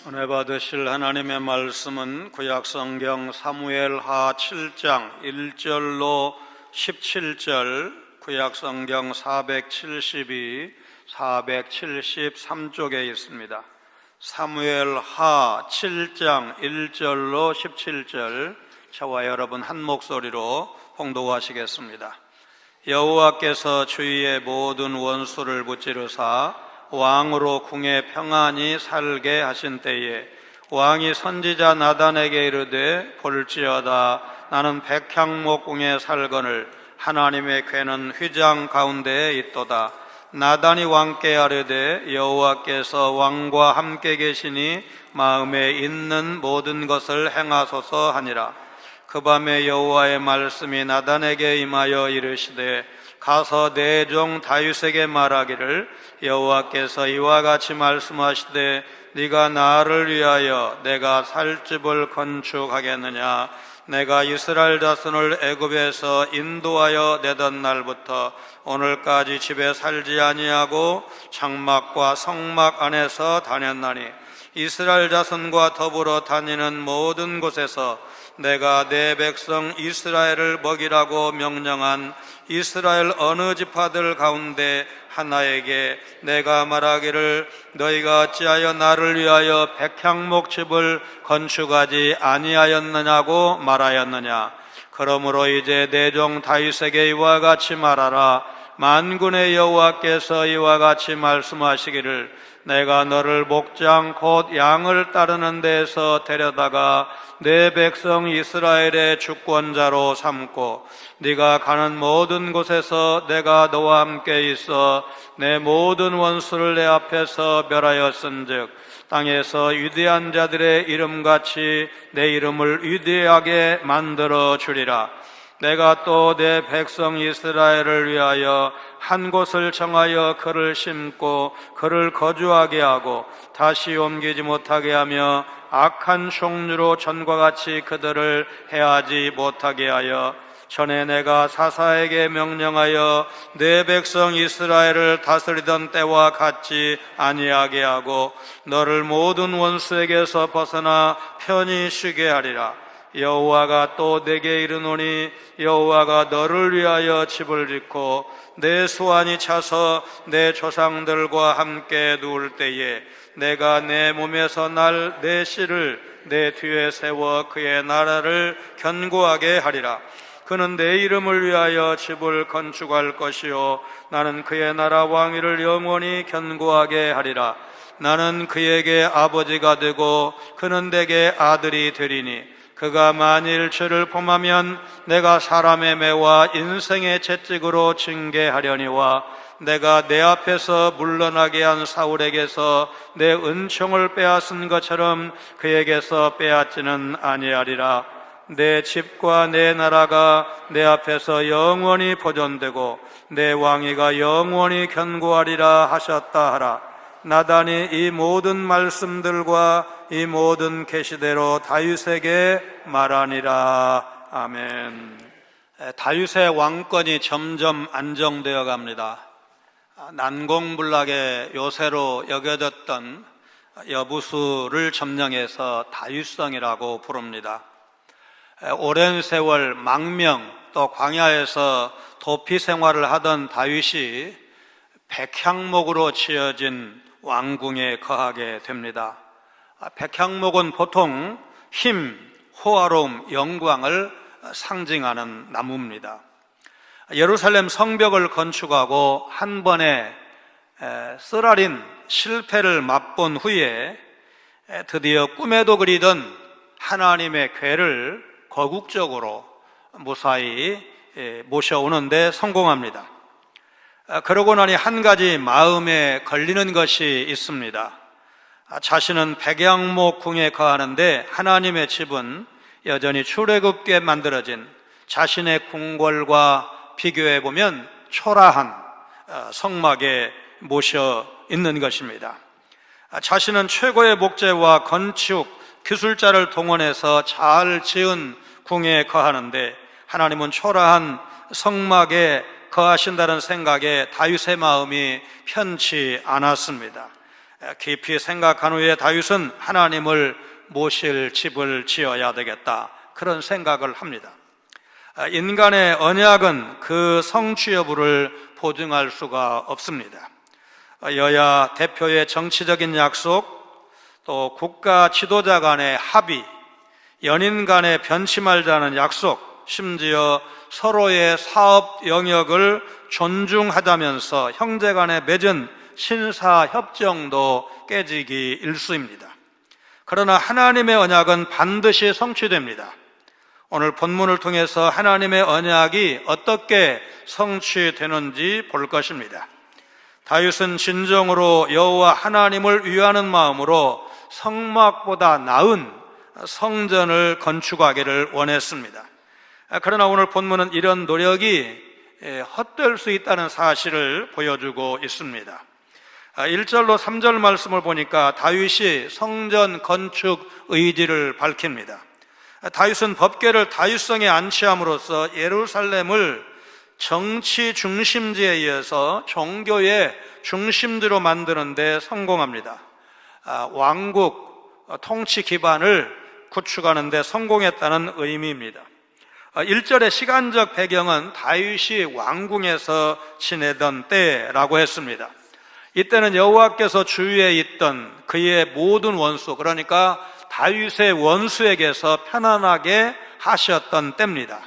은혜 받으실 하나님의 말씀은 구약성경 사무엘하 7장 1절로 17절, 구약성경 472, 473쪽에 있습니다. 사무엘하 7장 1절로 17절, 저와 여러분 한 목소리로 봉독하시겠습니다. 여호와께서 주위의 모든 원수를 무찌르사 왕으로 궁에 평안히 살게 하신 때에 왕이 선지자 나단에게 이르되, 볼지어다 나는 백향목 궁에 살거늘 하나님의 궤는 휘장 가운데에 있도다. 나단이 왕께 아뢰되, 여호와께서 왕과 함께 계시니 마음에 있는 모든 것을 행하소서 하니라. 그 밤에 여호와의 말씀이 나단에게 임하여 이르시되, 가서 내 종 다윗에게 말하기를, 여호와께서 이와 같이 말씀하시되, 네가 나를 위하여 내가 살 집을 건축하겠느냐? 내가 이스라엘 자손을 애굽에서 인도하여 내던 날부터 오늘까지 집에 살지 아니하고 장막과 성막 안에서 다녔나니, 이스라엘 자손과 더불어 다니는 모든 곳에서 내가 내 백성 이스라엘을 먹이라고 명령한 이스라엘 어느 지파들 가운데 하나에게 내가 말하기를, 너희가 어찌하여 나를 위하여 백향목 집을 건축하지 아니하였느냐고 말하였느냐? 그러므로 이제 내 종 다윗에게 이와 같이 말하라. 만군의 여호와께서 이와 같이 말씀하시기를, 내가 너를 목장 곧 양을 따르는 데에서 데려다가 내 백성 이스라엘의 주권자로 삼고, 네가 가는 모든 곳에서 내가 너와 함께 있어 내 모든 원수를 내 앞에서 멸하였은즉, 땅에서 위대한 자들의 이름같이 내 이름을 위대하게 만들어 주리라. 내가 또 내 백성 이스라엘을 위하여 한 곳을 정하여 그를 심고 그를 거주하게 하고 다시 옮기지 못하게 하며 악한 종류로 전과 같이 그들을 해하지 못하게 하여, 전에 내가 사사에게 명령하여 내 백성 이스라엘을 다스리던 때와 같지 아니하게 하고 너를 모든 원수에게서 벗어나 편히 쉬게 하리라. 여호와가 또 내게 이르노니, 여호와가 너를 위하여 집을 짓고 내 수완이 차서 내 조상들과 함께 누울 때에 내가 내 몸에서 날 내 씨를 내 뒤에 세워 그의 나라를 견고하게 하리라. 그는 내 이름을 위하여 집을 건축할 것이요 나는 그의 나라 왕위를 영원히 견고하게 하리라. 나는 그에게 아버지가 되고 그는 내게 아들이 되리니, 그가 만일 죄를 범하면 내가 사람의 매와 인생의 채찍으로 징계하려니와, 내가 내 앞에서 물러나게 한 사울에게서 내 은총을 빼앗은 것처럼 그에게서 빼앗지는 아니하리라. 내 집과 내 나라가 내 앞에서 영원히 보존되고 내 왕위가 영원히 견고하리라 하셨다 하라. 나단이 이 모든 말씀들과 이 모든 계시대로 다윗에게 말하니라. 아멘. 다윗의 왕권이 점점 안정되어 갑니다. 난공불락의 요새로 여겨졌던 여부수를 점령해서 다윗성이라고 부릅니다. 오랜 세월 망명 또 광야에서 도피 생활을 하던 다윗이 백향목으로 지어진 왕궁에 거하게 됩니다. 백향목은 보통 힘, 호화로움, 영광을 상징하는 나무입니다. 예루살렘 성벽을 건축하고 한 번에 쓰라린 실패를 맛본 후에 드디어 꿈에도 그리던 하나님의 궤를 거국적으로 무사히 모셔오는 데 성공합니다. 그러고 나니 한 가지 마음에 걸리는 것이 있습니다. 자신은 백향목 궁에 거하는데 하나님의 집은 여전히 출애굽게 만들어진 자신의 궁궐과 비교해 보면 초라한 성막에 모셔 있는 것입니다. 자신은 최고의 목재와 건축 기술자를 동원해서 잘 지은 궁에 거하는데 하나님은 초라한 성막에 거하신다는 생각에 다윗의 마음이 편치 않았습니다. 깊이 생각한 후에 다윗은 하나님을 모실 집을 지어야 되겠다, 그런 생각을 합니다. 인간의 언약은 그 성취 여부를 보증할 수가 없습니다. 여야 대표의 정치적인 약속, 또 국가 지도자 간의 합의, 연인 간의 변치 말자는 약속, 심지어 서로의 사업 영역을 존중하자면서 형제 간에 맺은 신사협정도 깨지기 일쑤입니다. 그러나 하나님의 언약은 반드시 성취됩니다. 오늘 본문을 통해서 하나님의 언약이 어떻게 성취되는지 볼 것입니다. 다윗은 진정으로 여호와 하나님을 위하는 마음으로 성막보다 나은 성전을 건축하기를 원했습니다. 그러나 오늘 본문은 이런 노력이 헛될 수 있다는 사실을 보여주고 있습니다. 1절로 3절 말씀을 보니까 다윗이 성전 건축 의지를 밝힙니다. 다윗은 법궤를 다윗성에 안치함으로써 예루살렘을 정치 중심지에 이어서 종교의 중심지로 만드는 데 성공합니다. 왕국 통치 기반을 구축하는 데 성공했다는 의미입니다. 1절의 시간적 배경은 다윗이 왕궁에서 지내던 때라고 했습니다. 이때는 여호와께서 주위에 있던 그의 모든 원수, 그러니까 다윗의 원수에게서 편안하게 하셨던 때입니다.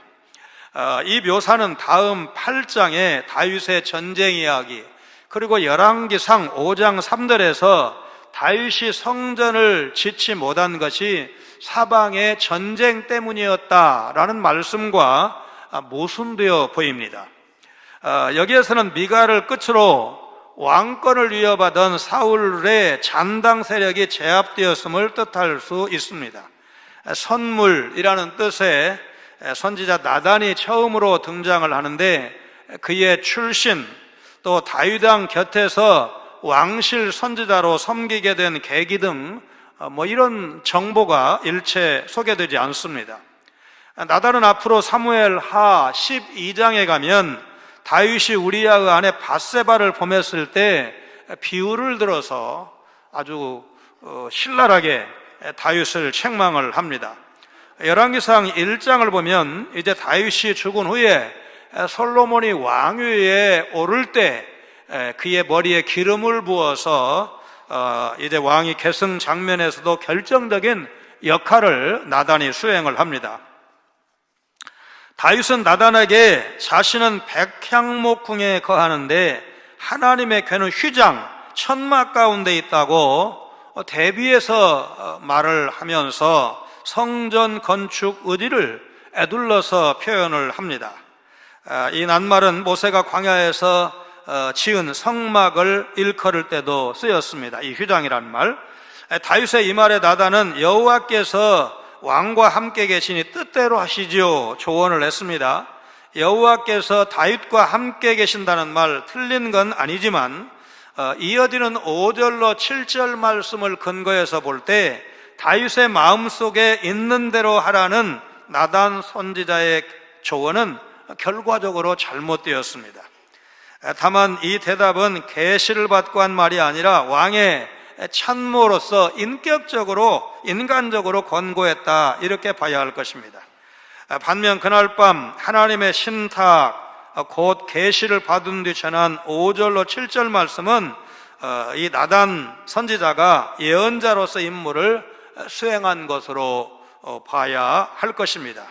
이 묘사는 다음 8장의 다윗의 전쟁 이야기, 그리고 열왕기상 5장 3절에서 다윗이 성전을 짓지 못한 것이 사방의 전쟁 때문이었다라는 말씀과 모순되어 보입니다. 여기에서는 미가를 끝으로 왕권을 위협하던 사울의 잔당 세력이 제압되었음을 뜻할 수 있습니다. 선물이라는 뜻의 선지자 나단이 처음으로 등장을 하는데, 그의 출신 또 다윗 왕 곁에서 왕실 선지자로 섬기게 된 계기 등 이런 정보가 일체 소개되지 않습니다. 나단은 앞으로 사무엘 하 12장에 가면 다윗이 우리아의 아내 밧세바를 범했을 때 비유를 들어서 아주 신랄하게 다윗을 책망을 합니다. 열왕기상 1장을 보면 이제 다윗이 죽은 후에 솔로몬이 왕위에 오를 때 그의 머리에 기름을 부어서 이제 왕위 계승 장면에서도 결정적인 역할을 나단이 수행을 합니다. 다윗은 나단에게 자신은 백향목궁에 거하는데 하나님의 궤는 휘장, 천막 가운데 있다고 대비해서 말을 하면서 성전 건축 의지를 에둘러서 표현을 합니다. 이 낱말은 모세가 광야에서 지은 성막을 일컬을 때도 쓰였습니다. 이 휘장이라는 말. 다윗의 이 말에 나단은 여호와께서 왕과 함께 계시니 뜻대로 하시지요 조언을 했습니다. 여호와께서 다윗과 함께 계신다는 말 틀린 건 아니지만 이어지는 5절로 7절 말씀을 근거해서 볼 때 다윗의 마음속에 있는 대로 하라는 나단 선지자의 조언은 결과적으로 잘못되었습니다. 다만 이 대답은 계시를 받고 한 말이 아니라 왕의 참모로서 인격적으로 인간적으로 권고했다, 이렇게 봐야 할 것입니다. 반면 그날 밤 하나님의 신탁 곧 계시를 받은 뒤 전한 5절로 7절 말씀은 이 나단 선지자가 예언자로서 임무를 수행한 것으로 봐야 할 것입니다.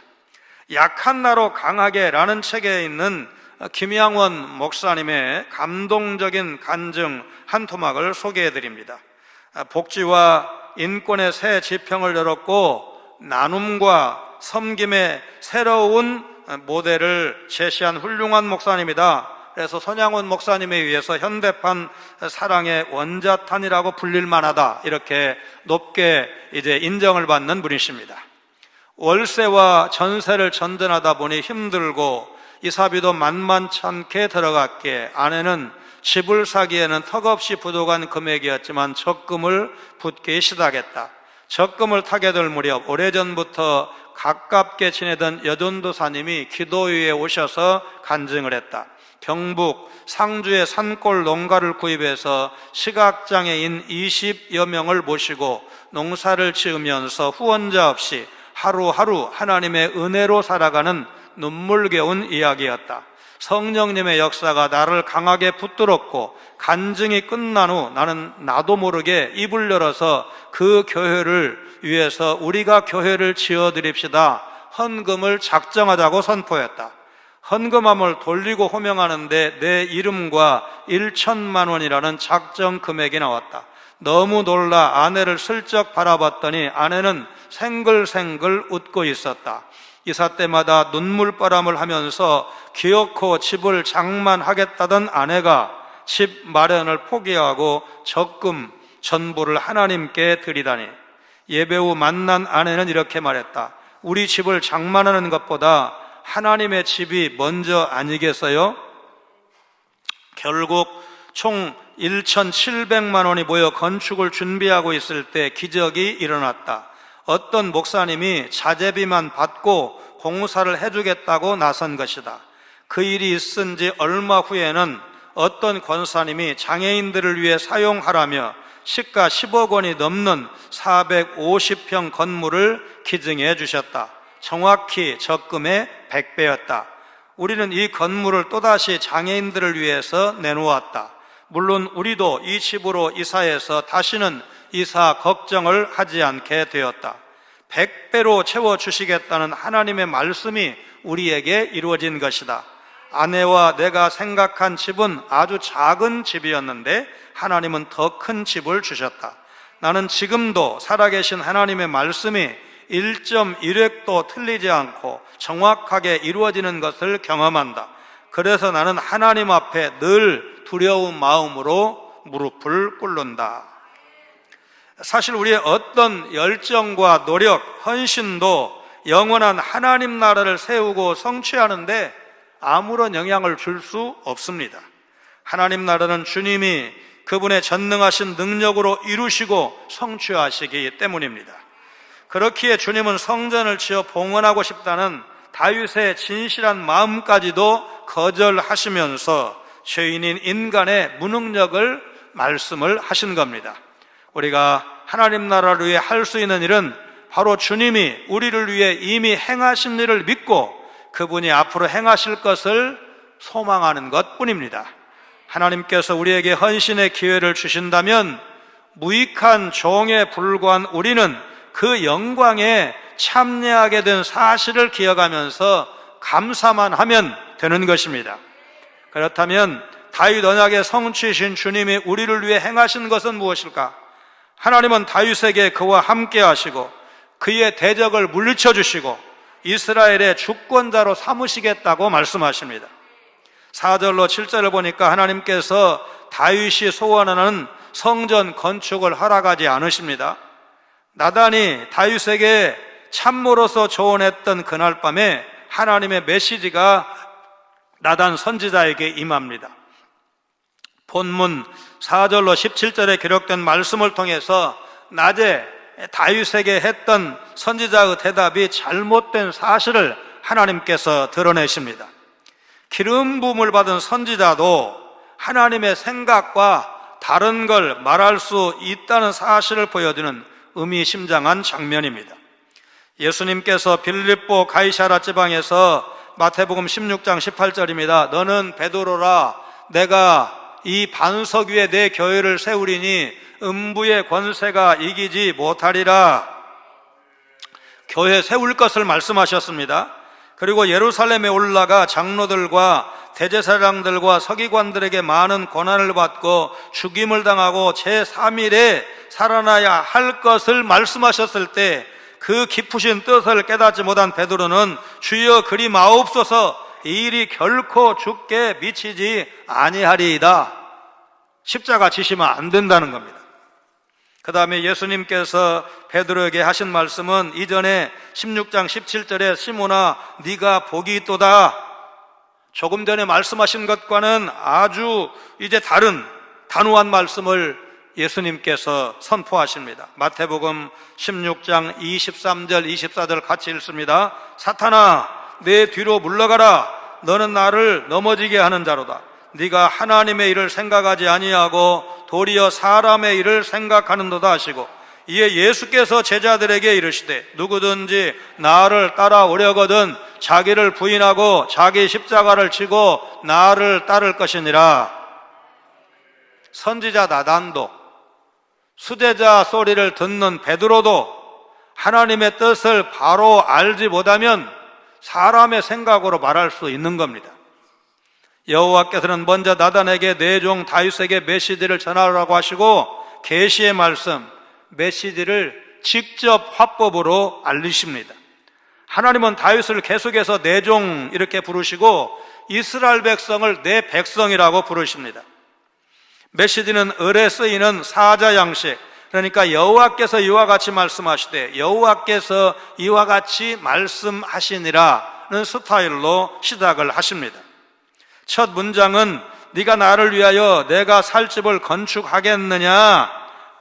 약한 나로 강하게 라는 책에 있는 김양원 목사님의 감동적인 간증 한 토막을 소개해 드립니다. 복지와 인권의 새 지평을 열었고 나눔과 섬김의 새로운 모델을 제시한 훌륭한 목사님이다. 그래서 손양원 목사님에 의해서 현대판 사랑의 원자탄이라고 불릴 만하다, 이렇게 높게 이제 인정을 받는 분이십니다. 월세와 전세를 전전하다 보니 힘들고 이사비도 만만찮게 들어갔기에 아내는 집을 사기에는 턱없이 부족한 금액이었지만 적금을 붓기 시작했다. 적금을 타게 될 무렵 오래전부터 가깝게 지내던 여전도사님이 기도회에 오셔서 간증을 했다. 경북 상주의 산골 농가를 구입해서 시각장애인 20여 명을 모시고 농사를 지으면서 후원자 없이 하루하루 하나님의 은혜로 살아가는 눈물겨운 이야기였다. 성령님의 역사가 나를 강하게 붙들었고 간증이 끝난 후 나는 나도 모르게 입을 열어서 그 교회를 위해서 우리가 교회를 지어드립시다, 헌금을 작정하자고 선포했다. 헌금함을 돌리고 호명하는데 내 이름과 1천만 원이라는 작정 금액이 나왔다. 너무 놀라 아내를 슬쩍 바라봤더니 아내는 생글생글 웃고 있었다. 이사 때마다 눈물바람을 하면서 기어코 집을 장만하겠다던 아내가 집 마련을 포기하고 적금 전부를 하나님께 드리다니. 예배 후 만난 아내는 이렇게 말했다. 우리 집을 장만하는 것보다 하나님의 집이 먼저 아니겠어요? 결국 총 1,700만 원이 모여 건축을 준비하고 있을 때 기적이 일어났다. 어떤 목사님이 자재비만 받고 공사를 해주겠다고 나선 것이다. 그 일이 있은 지 얼마 후에는 어떤 권사님이 장애인들을 위해 사용하라며 시가 10억 원이 넘는 450평 건물을 기증해 주셨다. 정확히 적금의 100배였다. 우리는 이 건물을 또다시 장애인들을 위해서 내놓았다. 물론 우리도 이 집으로 이사해서 다시는 이사 걱정을 하지 않게 되었다. 100배로 채워주시겠다는 하나님의 말씀이 우리에게 이루어진 것이다. 아내와 내가 생각한 집은 아주 작은 집이었는데 하나님은 더 큰 집을 주셨다. 나는 지금도 살아계신 하나님의 말씀이 1.1획도 틀리지 않고 정확하게 이루어지는 것을 경험한다. 그래서 나는 하나님 앞에 늘 두려운 마음으로 무릎을 꿇는다. 사실 우리의 어떤 열정과 노력, 헌신도 영원한 하나님 나라를 세우고 성취하는데 아무런 영향을 줄 수 없습니다. 하나님 나라는 주님이 그분의 전능하신 능력으로 이루시고 성취하시기 때문입니다. 그렇기에 주님은 성전을 지어 봉헌하고 싶다는 다윗의 진실한 마음까지도 거절하시면서 죄인인 인간의 무능력을 말씀을 하신 겁니다. 우리가 하나님 나라를 위해 할 수 있는 일은 바로 주님이 우리를 위해 이미 행하신 일을 믿고 그분이 앞으로 행하실 것을 소망하는 것뿐입니다. 하나님께서 우리에게 헌신의 기회를 주신다면 무익한 종에 불과한 우리는 그 영광에 참여하게 된 사실을 기억하면서 감사만 하면 되는 것입니다. 그렇다면 다윗 언약의 성취이신 주님이 우리를 위해 행하신 것은 무엇일까? 하나님은 다윗에게 그와 함께 하시고 그의 대적을 물리쳐 주시고 이스라엘의 주권자로 삼으시겠다고 말씀하십니다. 4절로 7절을 보니까 하나님께서 다윗이 소원하는 성전 건축을 허락하지 않으십니다. 나단이 다윗에게 참모로서 조언했던 그날 밤에 하나님의 메시지가 나단 선지자에게 임합니다. 본문 4절로 17절에 기록된 말씀을 통해서 낮에 다윗에게 했던 선지자의 대답이 잘못된 사실을 하나님께서 드러내십니다. 기름 부음을 받은 선지자도 하나님의 생각과 다른 걸 말할 수 있다는 사실을 보여주는 의미심장한 장면입니다. 예수님께서 빌립보 가이사랴 지방에서 마태복음 16장 18절입니다. 너는 베드로라, 내가 이 반석 위에 내 교회를 세우리니 음부의 권세가 이기지 못하리라. 교회 세울 것을 말씀하셨습니다. 그리고 예루살렘에 올라가 장로들과 대제사장들과 서기관들에게 많은 고난을 받고 죽임을 당하고 제3일에 살아나야 할 것을 말씀하셨을 때 그 깊으신 뜻을 깨닫지 못한 베드로는 주여 그리 마옵소서, 이 일이 결코 죽게 미치지 아니하리이다. 십자가 지시면 안 된다는 겁니다. 그 다음에 예수님께서 베드로에게 하신 말씀은 이전에 16장 17절에 시몬아 네가 복이 있도다, 조금 전에 말씀하신 것과는 아주 이제 다른 단호한 말씀을 예수님께서 선포하십니다. 마태복음 16장 23절 24절 같이 읽습니다. 사탄아 내 뒤로 물러가라, 너는 나를 넘어지게 하는 자로다. 네가 하나님의 일을 생각하지 아니하고 도리어 사람의 일을 생각하는도다 하시고, 이에 예수께서 제자들에게 이르시되 누구든지 나를 따라오려거든 자기를 부인하고 자기 십자가를 지고 나를 따를 것이니라. 선지자 나단도, 수제자 소리를 듣는 베드로도 하나님의 뜻을 바로 알지 못하면 사람의 생각으로 말할 수 있는 겁니다. 여호와께서는 먼저 나단에게 내 종 다윗에게 메시지를 전하라고 하시고 계시의 말씀, 메시지를 직접 화법으로 알리십니다. 하나님은 다윗을 계속해서 내 종 이렇게 부르시고 이스라엘 백성을 내 백성이라고 부르십니다. 메시지는 을에 쓰이는 사자 양식, 그러니까 여호와께서 이와 같이 말씀하시되 여호와께서 이와 같이 말씀하시니라는 스타일로 시작을 하십니다. 첫 문장은 네가 나를 위하여 내가 살 집을 건축하겠느냐,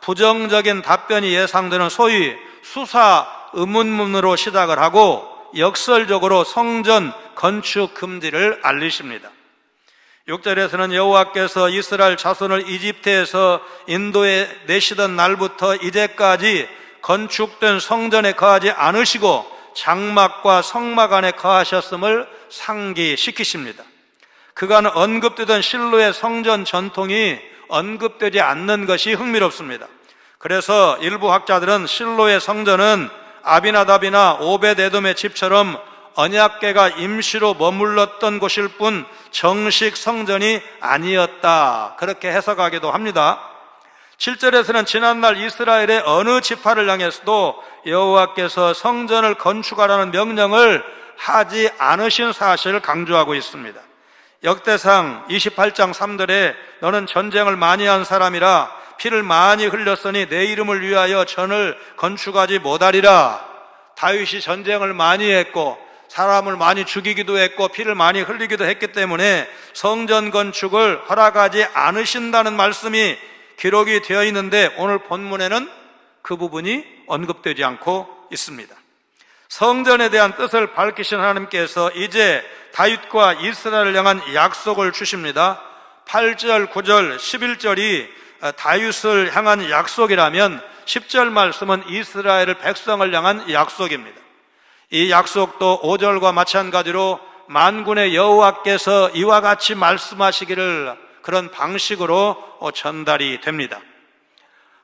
부정적인 답변이 예상되는 소위 수사 의문문으로 시작을 하고 역설적으로 성전 건축 금지를 알리십니다. 6절에서는 여호와께서 이스라엘 자손을 이집트에서 인도에 내시던 날부터 이제까지 건축된 성전에 거하지 않으시고 장막과 성막 안에 거하셨음을 상기시키십니다. 그간 언급되던 실로의 성전 전통이 언급되지 않는 것이 흥미롭습니다. 그래서 일부 학자들은 실로의 성전은 아비나답이나 오벳에돔의 집처럼 언약궤가 임시로 머물렀던 곳일 뿐 정식 성전이 아니었다, 그렇게 해석하기도 합니다. 7절에서는 지난날 이스라엘의 어느 지파를 향해서도 여호와께서 성전을 건축하라는 명령을 하지 않으신 사실을 강조하고 있습니다. 역대상 28장 3절에 너는 전쟁을 많이 한 사람이라 피를 많이 흘렸으니 내 이름을 위하여 전을 건축하지 못하리라. 다윗이 전쟁을 많이 했고 사람을 많이 죽이기도 했고 피를 많이 흘리기도 했기 때문에 성전 건축을 허락하지 않으신다는 말씀이 기록이 되어 있는데 오늘 본문에는 그 부분이 언급되지 않고 있습니다. 성전에 대한 뜻을 밝히신 하나님께서 이제 다윗과 이스라엘을 향한 약속을 주십니다. 8절, 9절, 11절이 다윗을 향한 약속이라면 10절 말씀은 이스라엘 백성을 향한 약속입니다. 이 약속도 5절과 마찬가지로 만군의 여호와께서 이와 같이 말씀하시기를 그런 방식으로 전달이 됩니다.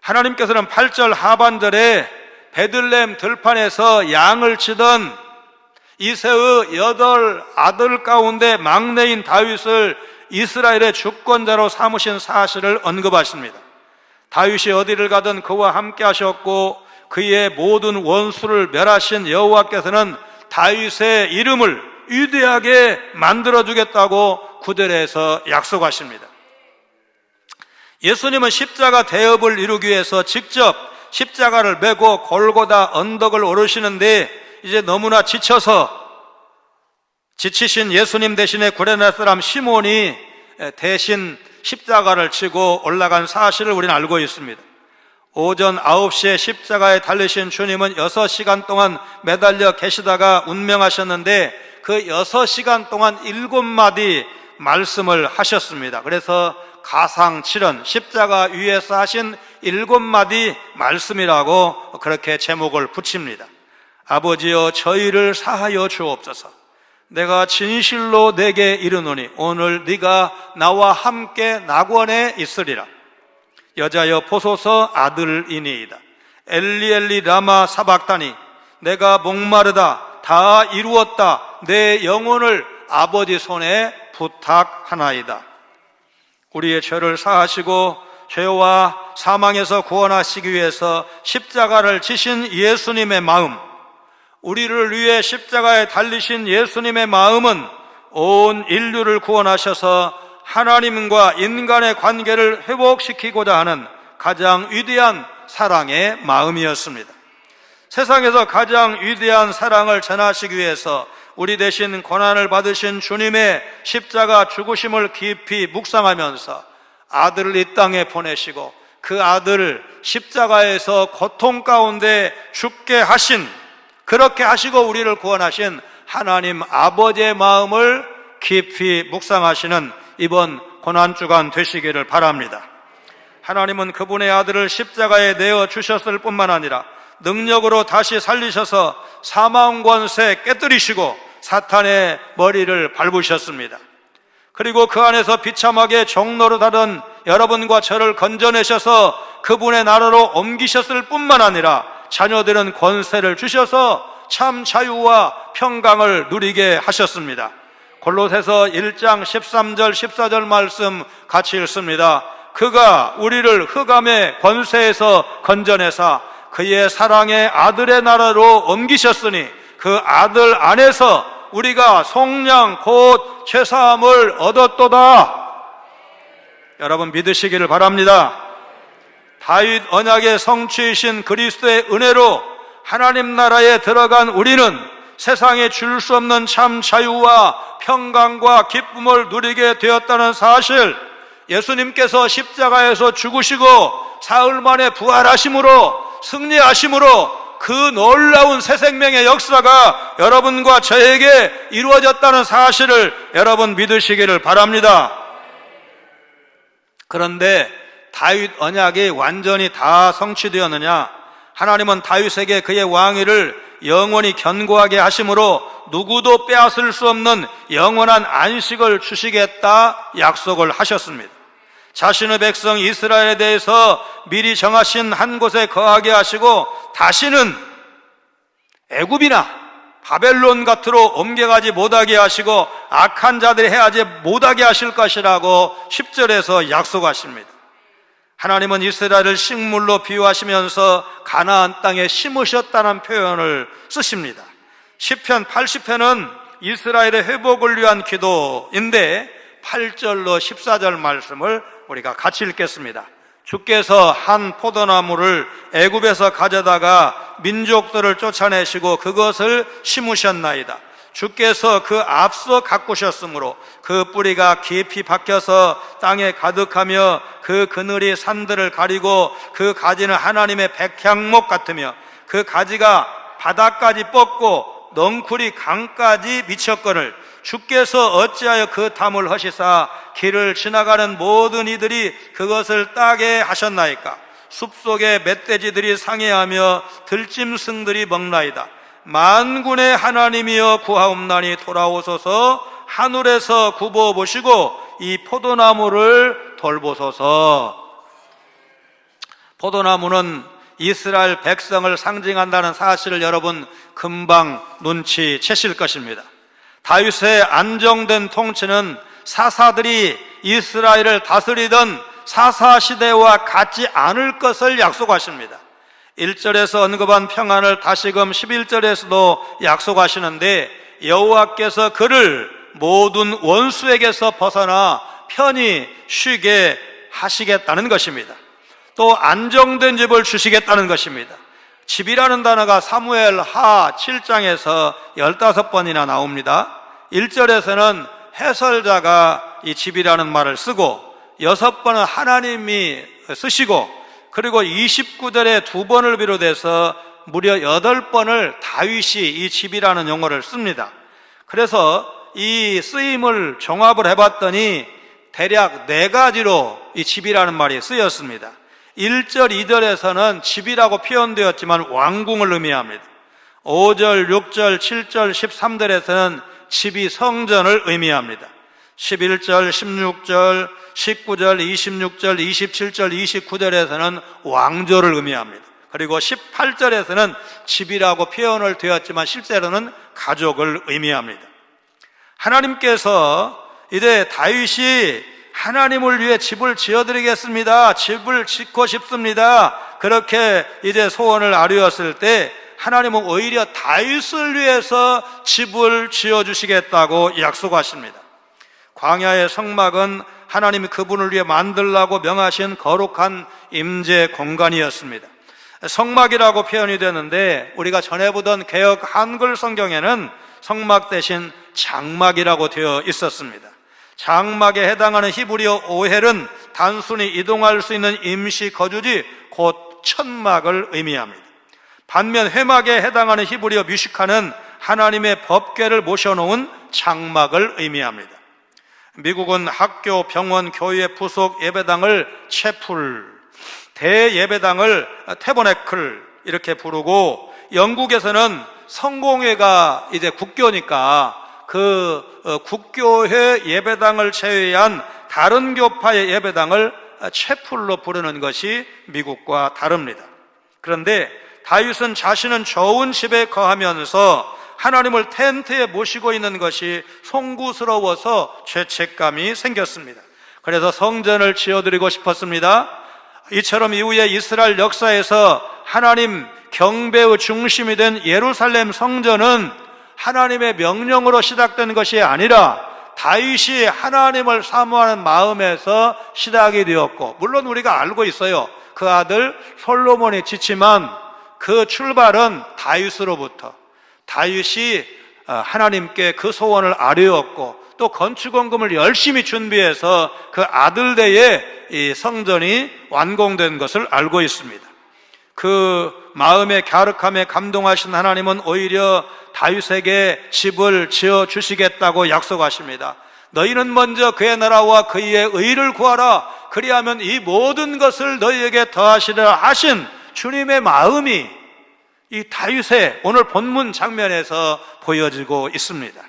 하나님께서는 8절 하반절에 베들레헴 들판에서 양을 치던 이새의 8 아들 가운데 막내인 다윗을 이스라엘의 주권자로 삼으신 사실을 언급하십니다. 다윗이 어디를 가든 그와 함께 하셨고 그의 모든 원수를 멸하신 여호와께서는 다윗의 이름을 위대하게 만들어주겠다고 9절에서 약속하십니다. 예수님은 십자가 대업을 이루기 위해서 직접 십자가를 메고 골고다 언덕을 오르시는데 이제 너무나 지치신 예수님 대신에 구레네 사람 시몬이 대신 십자가를 치고 올라간 사실을 우리는 알고 있습니다. 오전 9시에 십자가에 달리신 주님은 6시간 동안 매달려 계시다가 운명하셨는데 그 6시간 동안 7마디 말씀을 하셨습니다. 그래서 가상칠언, 십자가 위에서 하신 7마디 말씀이라고 그렇게 제목을 붙입니다. 아버지여 저희를 사하여 주옵소서. 내가 진실로 내게 이르노니 오늘 네가 나와 함께 낙원에 있으리라. 여자여 보소서 아들이니이다. 엘리 엘리 라마 사박다니 내가 목마르다 다 이루었다. 내 영혼을 아버지 손에 부탁하나이다. 우리의 죄를 사하시고 죄와 사망에서 구원하시기 위해서 십자가를 지신 예수님의 마음, 우리를 위해 십자가에 달리신 예수님의 마음은 온 인류를 구원하셔서 하나님과 인간의 관계를 회복시키고자 하는 가장 위대한 사랑의 마음이었습니다. 세상에서 가장 위대한 사랑을 전하시기 위해서 우리 대신 고난을 받으신 주님의 십자가 죽으심을 깊이 묵상하면서 아들을 이 땅에 보내시고 그 아들을 십자가에서 고통 가운데 죽게 하신, 그렇게 하시고 우리를 구원하신 하나님 아버지의 마음을 깊이 묵상하시는 이번 고난주간 되시기를 바랍니다. 하나님은 그분의 아들을 십자가에 내어 주셨을 뿐만 아니라 능력으로 다시 살리셔서 사망 권세 깨뜨리시고 사탄의 머리를 밟으셨습니다. 그리고 그 안에서 비참하게 종노릇하던 여러분과 저를 건져내셔서 그분의 나라로 옮기셨을 뿐만 아니라 자녀들은 권세를 주셔서 참 자유와 평강을 누리게 하셨습니다. 골로새서 1장 13절 14절 말씀 같이 읽습니다. 그가 우리를 흑암의 권세에서 건져내사 그의 사랑의 아들의 나라로 옮기셨으니 그 아들 안에서 우리가 속량 곧 죄사함을 얻었도다. 여러분 믿으시기를 바랍니다. 다윗 언약의 성취이신 그리스도의 은혜로 하나님 나라에 들어간 우리는 세상에 줄 수 없는 참 자유와 평강과 기쁨을 누리게 되었다는 사실, 예수님께서 십자가에서 죽으시고 사흘 만에 부활하심으로 승리하심으로 그 놀라운 새 생명의 역사가 여러분과 저에게 이루어졌다는 사실을 여러분 믿으시기를 바랍니다. 그런데 다윗 언약이 완전히 다 성취되었느냐? 하나님은 다윗에게 그의 왕위를 영원히 견고하게 하심으로 누구도 빼앗을 수 없는 영원한 안식을 주시겠다 약속을 하셨습니다. 자신의 백성 이스라엘에 대해서 미리 정하신 한 곳에 거하게 하시고 다시는 애굽이나 바벨론 갓으로 옮겨가지 못하게 하시고 악한 자들이 해하지 못하게 하실 것이라고 10절에서 약속하십니다. 하나님은 이스라엘을 식물로 비유하시면서 가나안 땅에 심으셨다는 표현을 쓰십니다. 시편 80편은 이스라엘의 회복을 위한 기도인데 8절로 14절 말씀을 우리가 같이 읽겠습니다. 주께서 한 포도나무를 애굽에서 가져다가 민족들을 쫓아내시고 그것을 심으셨나이다. 주께서 그 앞서 가꾸셨으므로 그 뿌리가 깊이 박혀서 땅에 가득하며 그 그늘이 산들을 가리고 그 가지는 하나님의 백향목 같으며 그 가지가 바닥까지 뻗고 넝쿨이 강까지 미쳤거늘 주께서 어찌하여 그 담을 허시사 길을 지나가는 모든 이들이 그것을 따게 하셨나이까. 숲속에 멧돼지들이 상해하며 들짐승들이 먹나이다. 만군의 하나님이여 구하옵나니 돌아오소서. 하늘에서 굽어보시고 이 포도나무를 돌보소서. 포도나무는 이스라엘 백성을 상징한다는 사실을 여러분 금방 눈치채실 것입니다. 다윗의 안정된 통치는 사사들이 이스라엘을 다스리던 사사시대와 같지 않을 것을 약속하십니다. 1절에서 언급한 평안을 다시금 11절에서도 약속하시는데 여호와께서 그를 모든 원수에게서 벗어나 편히 쉬게 하시겠다는 것입니다. 또 안정된 집을 주시겠다는 것입니다. 집이라는 단어가 사무엘 하 7장에서 15번이나 나옵니다. 1절에서는 해설자가 이 집이라는 말을 쓰고 6번은 하나님이 쓰시고 그리고 29절에 2번을 비롯해서 무려 8번을 다윗이 이 집이라는 용어를 씁니다. 그래서 이 쓰임을 종합을 해봤더니 대략 4가지로 이 집이라는 말이 쓰였습니다. 1절, 2절에서는 집이라고 표현되었지만 왕궁을 의미합니다. 5절, 6절, 7절, 13절에서는 집이 성전을 의미합니다. 11절, 16절, 19절, 26절, 27절, 29절에서는 왕조를 의미합니다. 그리고 18절에서는 집이라고 표현을 되었지만 실제로는 가족을 의미합니다. 하나님께서 이제 다윗이 하나님을 위해 집을 지어드리겠습니다. 집을 짓고 싶습니다. 그렇게 이제 소원을 아뢰었을 때 하나님은 오히려 다윗을 위해서 집을 지어주시겠다고 약속하십니다. 광야의 성막은 하나님이 그분을 위해 만들라고 명하신 거룩한 임재 공간이었습니다. 성막이라고 표현이 되는데 우리가 전에 보던 개역 한글 성경에는 성막 대신 장막이라고 되어 있었습니다. 장막에 해당하는 히브리어 오헬은 단순히 이동할 수 있는 임시 거주지 곧 천막을 의미합니다. 반면 회막에 해당하는 히브리어 뮤시카는 하나님의 법궤를 모셔놓은 장막을 의미합니다. 미국은 학교, 병원, 교회 부속 예배당을 채플, 대예배당을 태버네클 이렇게 부르고, 영국에서는 성공회가 이제 국교니까 그 국교회 예배당을 제외한 다른 교파의 예배당을 채플로 부르는 것이 미국과 다릅니다. 그런데 다윗은 자신은 좋은 집에 거하면서 하나님을 텐트에 모시고 있는 것이 송구스러워서 죄책감이 생겼습니다. 그래서 성전을 지어드리고 싶었습니다. 이처럼 이후에 이스라엘 역사에서 하나님 경배의 중심이 된 예루살렘 성전은 하나님의 명령으로 시작된 것이 아니라 다윗이 하나님을 사모하는 마음에서 시작이 되었고, 물론 우리가 알고 있어요. 그 아들 솔로몬이 짓지만 그 출발은 다윗으로부터, 다윗이 하나님께 그 소원을 아뢰었고, 또 건축원금을 열심히 준비해서 그 아들대에 이 성전이 완공된 것을 알고 있습니다. 그 마음의 갸륵함에 감동하신 하나님은 오히려 다윗에게 집을 지어 주시겠다고 약속하십니다. 너희는 먼저 그의 나라와 그의 의를 구하라. 그리하면 이 모든 것을 너희에게 더하시리라 하신 주님의 마음이 이 다윗의 오늘 본문 장면에서 보여지고 있습니다.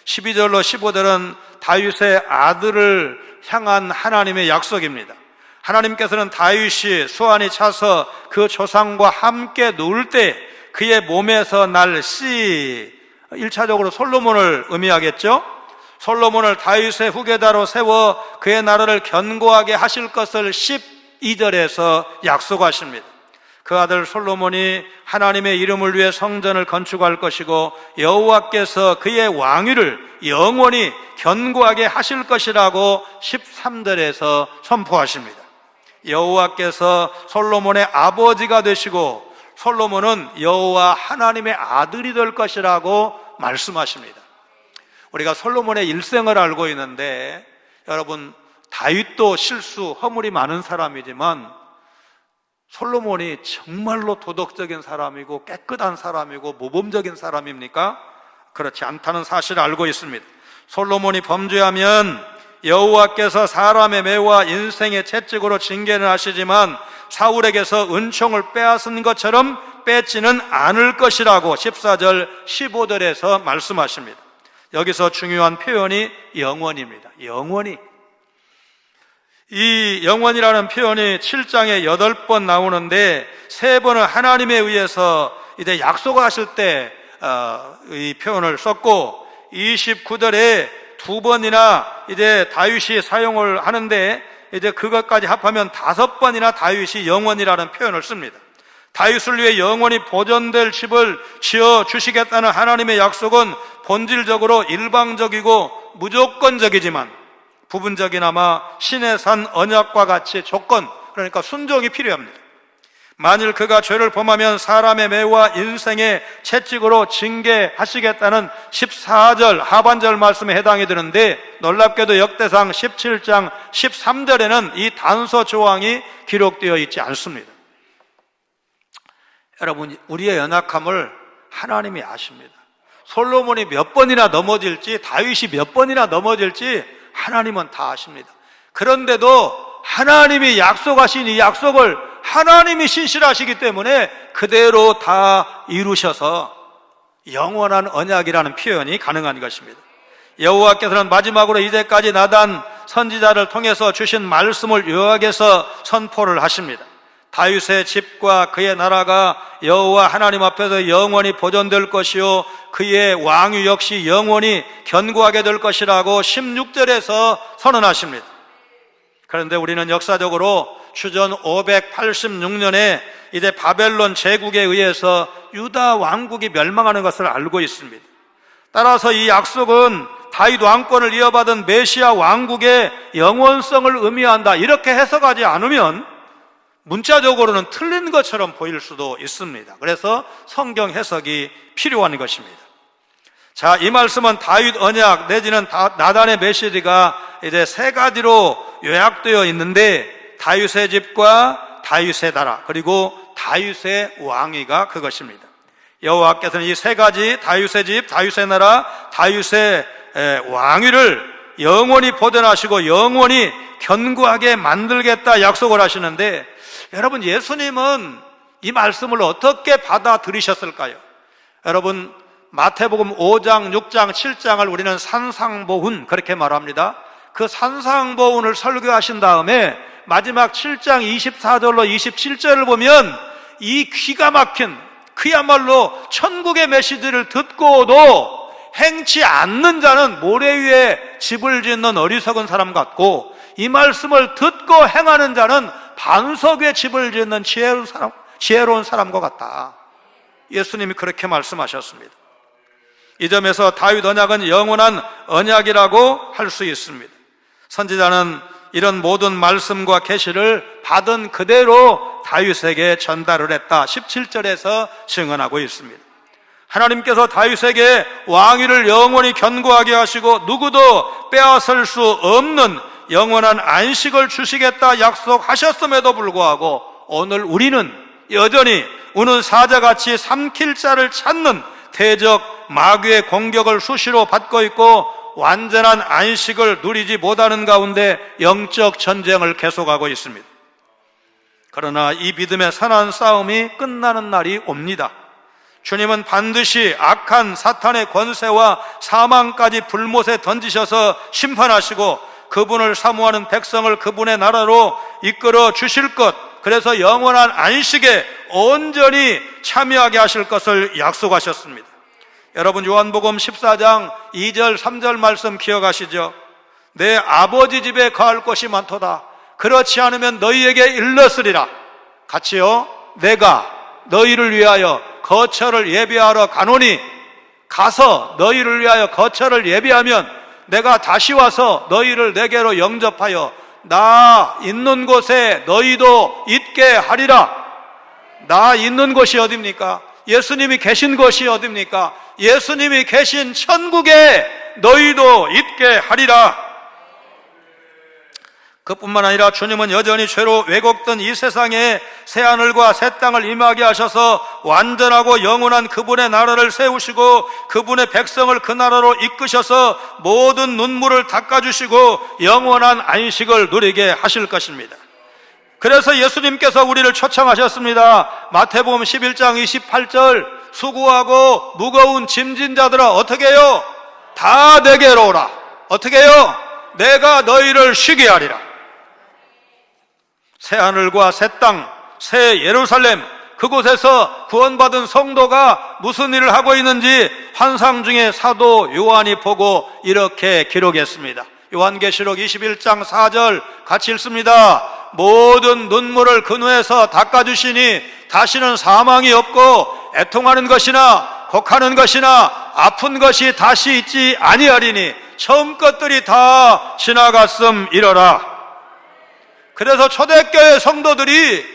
12절로 15절은 다윗의 아들을 향한 하나님의 약속입니다. 하나님께서는 다윗이 수완이 차서 그 조상과 함께 놀 때 그의 몸에서 날 씨, 1차적으로 솔로몬을 의미하겠죠. 솔로몬을 다윗의 후계자로 세워 그의 나라를 견고하게 하실 것을 12절에서 약속하십니다. 그 아들 솔로몬이 하나님의 이름을 위해 성전을 건축할 것이고 여호와께서 그의 왕위를 영원히 견고하게 하실 것이라고 13절에서 선포하십니다. 여호와께서 솔로몬의 아버지가 되시고 솔로몬은 여호와 하나님의 아들이 될 것이라고 말씀하십니다. 우리가 솔로몬의 일생을 알고 있는데, 여러분, 다윗도 실수, 허물이 많은 사람이지만 솔로몬이 정말로 도덕적인 사람이고 깨끗한 사람이고 모범적인 사람입니까? 그렇지 않다는 사실을 알고 있습니다. 솔로몬이 범죄하면 여호와께서 사람의 매와 인생의 채찍으로 징계를 하시지만 사울에게서 은총을 빼앗은 것처럼 뺏지는 않을 것이라고 14절 15절에서 말씀하십니다. 여기서 중요한 표현이 영원입니다. 영원히. 이 영원이라는 표현이 7장에 8번 나오는데 3번은 하나님에 의해서 이제 약속하실 때 이 표현을 썼고, 29절에 2번이나 이제 다윗이 사용을 하는데, 이제 그것까지 합하면 5번이나 다윗이 영원이라는 표현을 씁니다. 다윗을 위해 영원히 보존될 집을 지어 주시겠다는 하나님의 약속은 본질적으로 일방적이고 무조건적이지만 부분적이나마 신의 산 언약과 같이 조건, 그러니까 순종이 필요합니다. 만일 그가 죄를 범하면 사람의 매와 인생의 채찍으로 징계하시겠다는 14절 하반절 말씀에 해당이 되는데, 놀랍게도 역대상 17장 13절에는 이 단서 조항이 기록되어 있지 않습니다. 여러분, 우리의 연약함을 하나님이 아십니다. 솔로몬이 몇 번이나 넘어질지, 다윗이 몇 번이나 넘어질지 하나님은 다 아십니다. 그런데도 하나님이 약속하신 이 약속을 하나님이 신실하시기 때문에 그대로 다 이루셔서 영원한 언약이라는 표현이 가능한 것입니다. 여호와께서는 마지막으로 이제까지 나단 선지자를 통해서 주신 말씀을 요약해서 선포를 하십니다. 다윗의 집과 그의 나라가 여호와 하나님 앞에서 영원히 보존될 것이요 그의 왕위 역시 영원히 견고하게 될 것이라고 16절에서 선언하십니다. 그런데 우리는 역사적으로 주전 586년에 이제 바벨론 제국에 의해서 유다 왕국이 멸망하는 것을 알고 있습니다. 따라서 이 약속은 다윗 왕권을 이어받은 메시아 왕국의 영원성을 의미한다, 이렇게 해석하지 않으면 문자적으로는 틀린 것처럼 보일 수도 있습니다. 그래서 성경 해석이 필요한 것입니다. 자, 이 말씀은 다윗 언약 내지는 나단의 메시지가 이제 3가지로 요약되어 있는데, 다윗의 집과 다윗의 나라, 그리고 다윗의 왕위가 그것입니다. 여호와께서는 이 3가지, 다윗의 집, 다윗의 나라, 다윗의 왕위를 영원히 보존하시고 영원히 견고하게 만들겠다 약속을 하시는데, 여러분, 예수님은 이 말씀을 어떻게 받아들이셨을까요? 여러분, 마태복음 5장, 6장, 7장을 우리는 산상보훈 그렇게 말합니다. 그 산상보훈을 설교하신 다음에 마지막 7장 24절로 27절을 보면 이 기가 막힌, 그야말로 천국의 메시지를 듣고도 행치 않는 자는 모래 위에 집을 짓는 어리석은 사람 같고, 이 말씀을 듣고 행하는 자는 반석 위에 집을 짓는 지혜로운 사람과 같다. 예수님이 그렇게 말씀하셨습니다. 이 점에서 다윗 언약은 영원한 언약이라고 할 수 있습니다. 선지자는 이런 모든 말씀과 계시를 받은 그대로 다윗에게 전달을 했다, 17절에서 증언하고 있습니다. 하나님께서 다윗에게 왕위를 영원히 견고하게 하시고 누구도 빼앗을 수 없는 영원한 안식을 주시겠다 약속하셨음에도 불구하고 오늘 우리는 여전히 우는 사자같이 삼킬 자를 찾는 대적 마귀의 공격을 수시로 받고 있고 완전한 안식을 누리지 못하는 가운데 영적 전쟁을 계속하고 있습니다. 그러나 이 믿음의 선한 싸움이 끝나는 날이 옵니다. 주님은 반드시 악한 사탄의 권세와 사망까지 불못에 던지셔서 심판하시고 그분을 사모하는 백성을 그분의 나라로 이끌어 주실 것, 그래서 영원한 안식에 온전히 참여하게 하실 것을 약속하셨습니다. 여러분, 요한복음 14장 2절 3절 말씀 기억하시죠? 내 아버지 집에 거할 곳이 많도다. 그렇지 않으면 너희에게 일렀으리라. 같이요. 내가 너희를 위하여 거처를 예비하러 가노니, 가서 너희를 위하여 거처를 예비하면 내가 다시 와서 너희를 내게로 영접하여 나 있는 곳에 너희도 있게 하리라. 나 있는 곳이 어딥니까? 예수님이 계신 곳이 어딥니까? 예수님이 계신 천국에 너희도 있게 하리라. 그뿐만 아니라 주님은 여전히 죄로 왜곡된 이 세상에 새하늘과 새 땅을 임하게 하셔서 완전하고 영원한 그분의 나라를 세우시고 그분의 백성을 그 나라로 이끄셔서 모든 눈물을 닦아주시고 영원한 안식을 누리게 하실 것입니다. 그래서 예수님께서 우리를 초청하셨습니다. 마태복음 11장 28절, 수고하고 무거운 짐진 자들아 어떻게 해요? 다 내게로 오라. 어떻게 해요? 내가 너희를 쉬게 하리라. 새 하늘과 새 땅, 새 예루살렘, 그곳에서 구원받은 성도가 무슨 일을 하고 있는지 환상 중에 사도 요한이 보고 이렇게 기록했습니다. 요한계시록 21장 4절 같이 읽습니다. 모든 눈물을 그 눈에서 닦아주시니 다시는 사망이 없고 애통하는 것이나 곡하는 것이나 아픈 것이 다시 있지 아니하리니 처음 것들이 다 지나갔음이러라. 그래서 초대교회 성도들이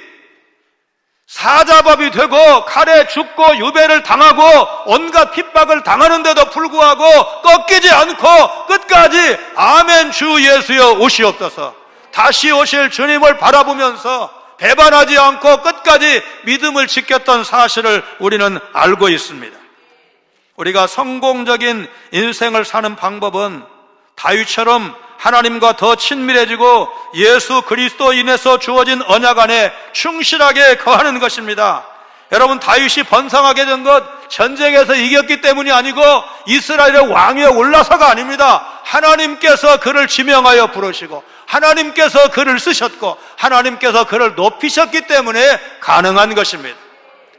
사자밥이 되고 칼에 죽고 유배를 당하고 온갖 핍박을 당하는데도 불구하고 꺾이지 않고 끝까지 아멘 주 예수여 오시옵소서, 다시 오실 주님을 바라보면서 배반하지 않고 끝까지 믿음을 지켰던 사실을 우리는 알고 있습니다. 우리가 성공적인 인생을 사는 방법은 다윗처럼 하나님과 더 친밀해지고 예수 그리스도 인해서 주어진 언약 안에 충실하게 거하는 것입니다. 여러분, 다윗이 번성하게 된 것 전쟁에서 이겼기 때문이 아니고 이스라엘의 왕위에 올라서가 아닙니다. 하나님께서 그를 지명하여 부르시고 하나님께서 그를 쓰셨고 하나님께서 그를 높이셨기 때문에 가능한 것입니다.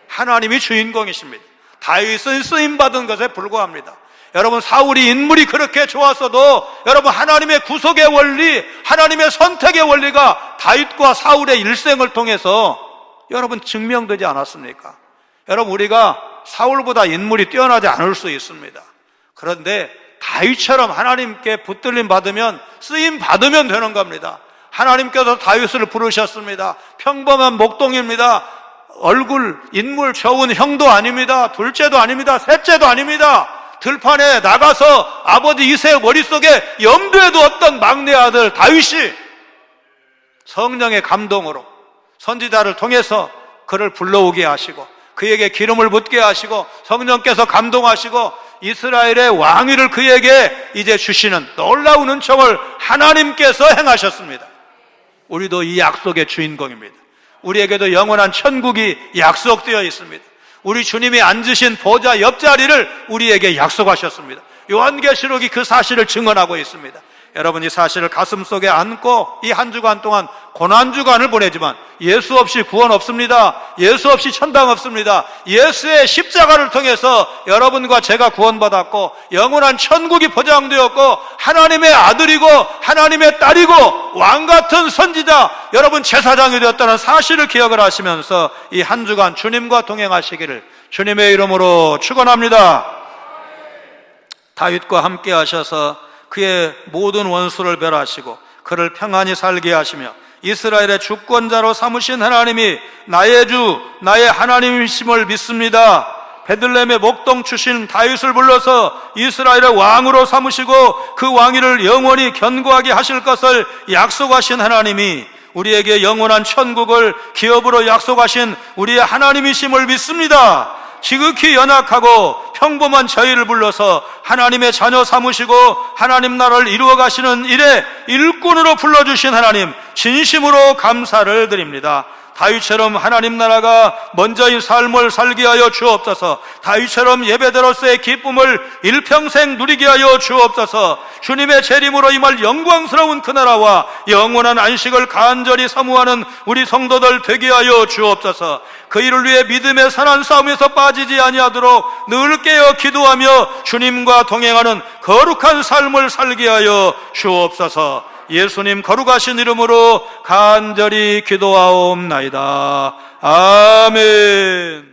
하나님이 주인공이십니다. 다윗은 쓰임받은 것에 불과합니다. 여러분, 사울이 인물이 그렇게 좋았어도 여러분, 하나님의 구속의 원리, 하나님의 선택의 원리가 다윗과 사울의 일생을 통해서 여러분 증명되지 않았습니까? 여러분, 우리가 사울보다 인물이 뛰어나지 않을 수 있습니다. 그런데 다윗처럼 하나님께 붙들림 받으면, 쓰임 받으면 되는 겁니다. 하나님께서 다윗을 부르셨습니다. 평범한 목동입니다. 얼굴, 인물 좋은 형도 아닙니다. 둘째도 아닙니다. 셋째도 아닙니다. 들판에 나가서 아버지 이새의 머릿속에 염두에도 없던 막내 아들 다윗이 성령의 감동으로 선지자를 통해서 그를 불러오게 하시고 그에게 기름을 붓게 하시고 성령께서 감동하시고 이스라엘의 왕위를 그에게 이제 주시는 놀라운 은총을 하나님께서 행하셨습니다. 우리도 이 약속의 주인공입니다. 우리에게도 영원한 천국이 약속되어 있습니다. 우리 주님이 앉으신 보좌 옆자리를 우리에게 약속하셨습니다. 요한계시록이 그 사실을 증언하고 있습니다. 여러분, 이 사실을 가슴속에 안고 이 한 주간 동안 고난주간을 보내지만 예수 없이 구원 없습니다. 예수 없이 천당 없습니다. 예수의 십자가를 통해서 여러분과 제가 구원받았고 영원한 천국이 보장되었고 하나님의 아들이고 하나님의 딸이고 왕같은 선지자, 여러분 제사장이 되었다는 사실을 기억을 하시면서 이 한 주간 주님과 동행하시기를 주님의 이름으로 축원합니다. 다윗과 함께 하셔서 그의 모든 원수를 멸하시고 그를 평안히 살게 하시며 이스라엘의 주권자로 삼으신 하나님이 나의 주, 나의 하나님이심을 믿습니다. 베들레헴의 목동 출신 다윗을 불러서 이스라엘의 왕으로 삼으시고 그 왕위를 영원히 견고하게 하실 것을 약속하신 하나님이 우리에게 영원한 천국을 기업으로 약속하신 우리의 하나님이심을 믿습니다. 지극히 연약하고 평범한 저희를 불러서 하나님의 자녀 삼으시고 하나님 나라를 이루어 가시는 일에 일꾼으로 불러주신 하나님, 진심으로 감사를 드립니다. 다윗처럼 하나님 나라가 먼저인 삶을 살게 하여 주옵소서. 다윗처럼 예배대로서의 기쁨을 일평생 누리게 하여 주옵소서. 주님의 재림으로 임할 영광스러운 그 나라와 영원한 안식을 간절히 사모하는 우리 성도들 되게 하여 주옵소서. 그 일을 위해 믿음의 선한 싸움에서 빠지지 아니하도록 늘 깨어 기도하며 주님과 동행하는 거룩한 삶을 살게 하여 주옵소서. 예수님 거룩하신 이름으로 간절히 기도하옵나이다. 아멘.